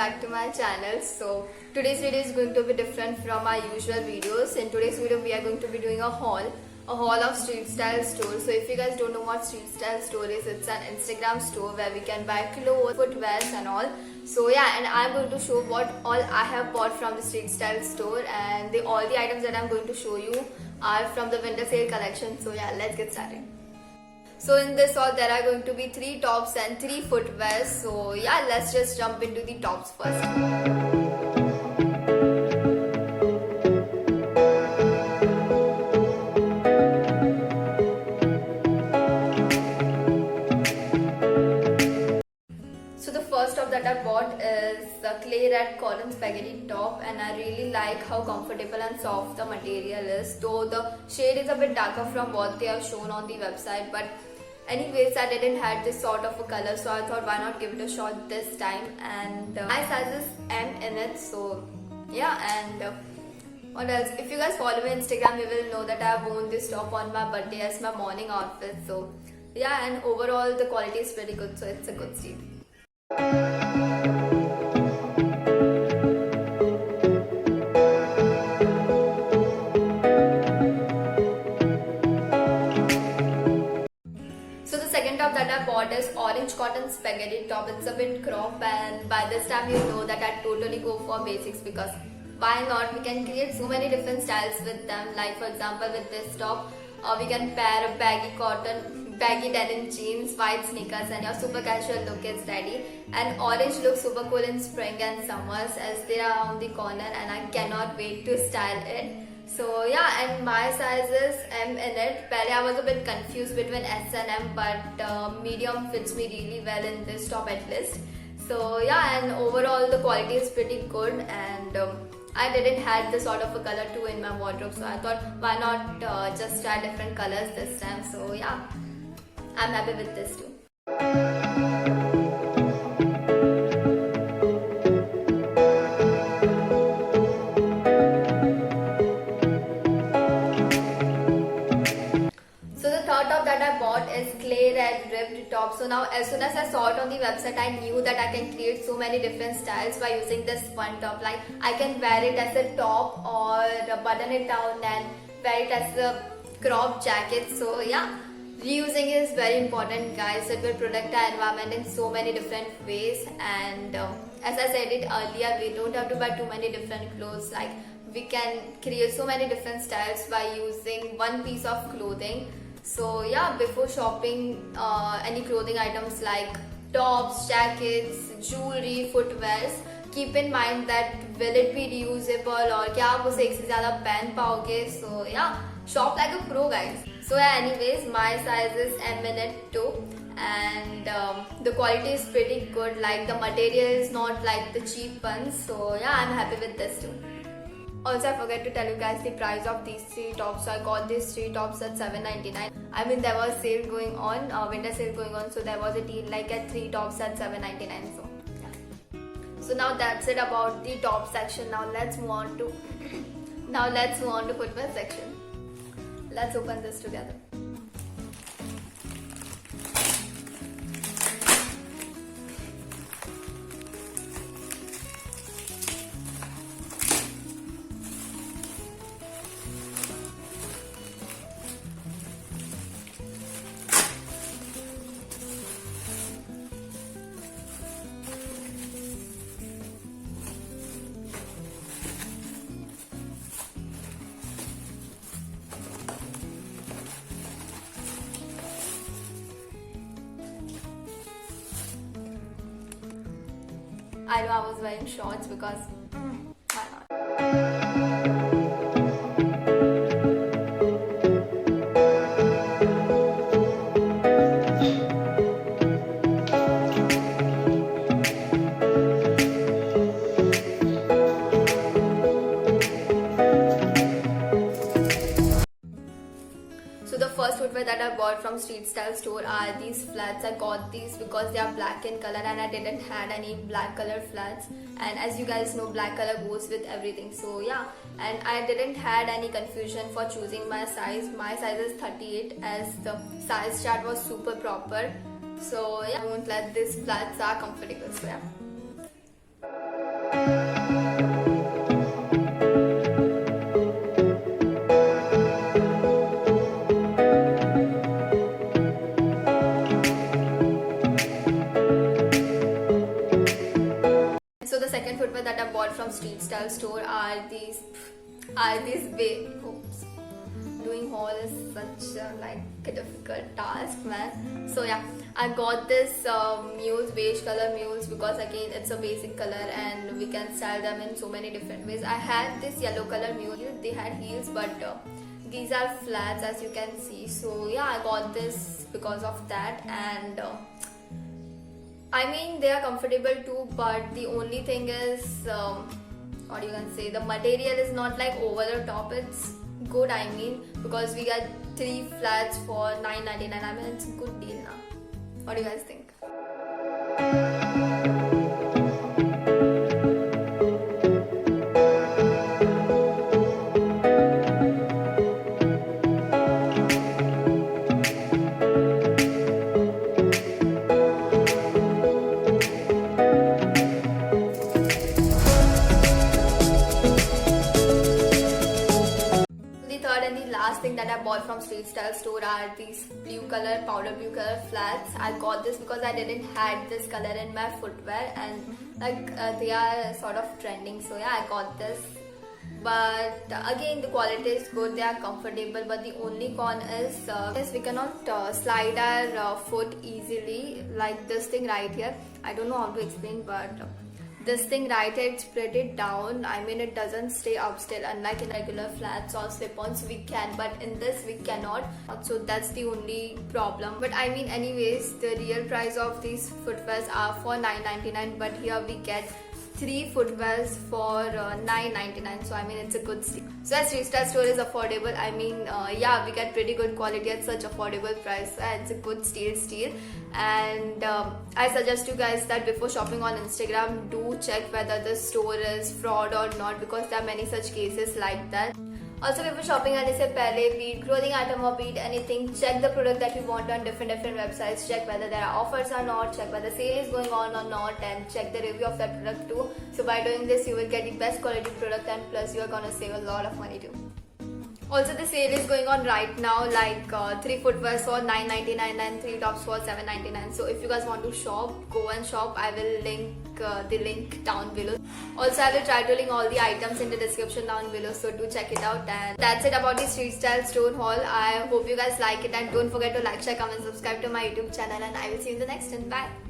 back to my channel. So today's video is going to be different from our usual videos. In today's video we are going to be doing a haul of street style store. So if you guys don't know what street style store is, it's an Instagram store where we can buy clothes, footwears and all. So yeah, and I'm going to show what all I have bought from the street style store, and all the items that I'm going to show you are from the winter sale collection. So yeah, let's get started. So in this haul there are going to be 3 tops and 3 footwears. So yeah, let's just jump into the tops first. So the first top that I bought is the clay red cotton spaghetti top, and I really like how comfortable and soft the material is, though the shade is a bit darker from what they have shown on the website. But anyways, I didn't have this sort of a color, so I thought why not give it a shot this time. And my size is M in it, so yeah. And what else? If you guys follow me on Instagram, you will know that I have worn this top on my birthday as my morning outfit. So yeah, and overall the quality is pretty good, so it's a good steal. So the second top that I bought is orange cotton spaghetti top. It's a bit crop, and by this time you know that I totally go for basics, because why not? We can create so many different styles with them. Like for example, with this top, we can pair a baggy denim jeans, white sneakers, and your super casual look is ready. And orange looks super cool in spring and summers as they are on the corner, and I cannot wait to style it. So yeah, and my size is M in it. Pehle I was a bit confused between S and M, but medium fits me really well in this top at least. So yeah, and overall the quality is pretty good, and I didn't have this sort of a color too in my wardrobe, so I thought why not just try different colors this time. So yeah, I'm happy with this too. So the third top that I bought is clay red ribbed top. So now as soon as I saw it on the website, I knew that I can create so many different styles by using this one top. Like I can wear it as a top or button it down and wear it as a crop jacket. So yeah, reusing is very important, guys. It will protect our environment in so many different ways. And as I said it earlier, we don't have to buy too many different clothes. Like we can create so many different styles by using one piece of clothing. So yeah, before shopping any clothing items like tops, jackets, jewelry, footwears, keep in mind that will it be reusable or क्या आप उसे एक से ज़्यादा पहन पाओगे. So yeah, shop like a pro, guys. So yeah, anyways, my size is M in it too, and the quality is pretty good. Like the material is not like the cheap ones. So yeah, I'm happy with this too. Also, I forgot to tell you guys the price of these 3 tops. So I got these 3 tops at $7.99. I mean, there was sale going on, winter sale going on, so there was a deal like at 3 tops at $7.99. So yeah. So now that's it about the top section. Now let's move on to footwear section. Let's open this together. I know I was wearing shorts because why not? So the first footwear that I bought from Street Style store are these flats. I got these because they are black in color and I didn't had any black color flats, and as you guys know, black color goes with everything. So yeah, and I didn't had any confusion for choosing my size. My size is 38 as the size chart was super proper. So yeah, I won't let these flats are comfortable. So yeah. So the second footwear that I bought from Street Style store are these oops. Doing haul is such a difficult task, man. So yeah, I got this mules, beige color mules, because again it's a basic color and we can style them in so many different ways. I had this yellow color mule, they had heels, but these are flats as you can see. So yeah, I got this because of that, and I mean they are comfortable too, but the only thing is what you can say, the material is not like over the top. It's good, I mean, because we got 3 flats for $9.99. I mean, it's a good deal now. What do you guys think? Last thing that I bought from Street Style store are these powder blue color flats. I got this because I didn't had this color in my footwear, and they are sort of trending, so yeah, I got this. But again, the quality is good, they are comfortable, but the only con is we cannot slide our foot easily, like this thing right here. I don't know how to explain, but this thing right here, it's pretty down. I mean, it doesn't stay up still, unlike in regular flats or slip-ons we can, but in this we cannot. So that's the only problem. But I mean, anyways, the real price of these footwears are for $9.99, but here we get 3 footwears for $9.99. So I mean, it's a good steal. So as Street Style store is affordable, I mean, yeah, we get pretty good quality at such affordable price. It's a good steal. And I suggest you guys that before shopping on Instagram, do check whether the store is fraud or not, because there are many such cases like that. Also, before shopping आने से पहले, be it clothing item or be it anything, check the product that you want on different websites. Check whether there are offers or not. Check whether sale is going on or not, and check the review of that product too. So by doing this, you will get the best quality product, and plus you are gonna save a lot of money too. Also, the sale is going on right now, like 3 footwears for $9.99 and 3 tops for $7.99. So if you guys want to shop, go and shop. I will link the link down below. Also, I will try to link all the items in the description down below, so do check it out. And that's it about the Street Style store haul. I hope you guys like it, and don't forget to like, share, comment, subscribe to my YouTube channel, and I will see you in the next one. Bye.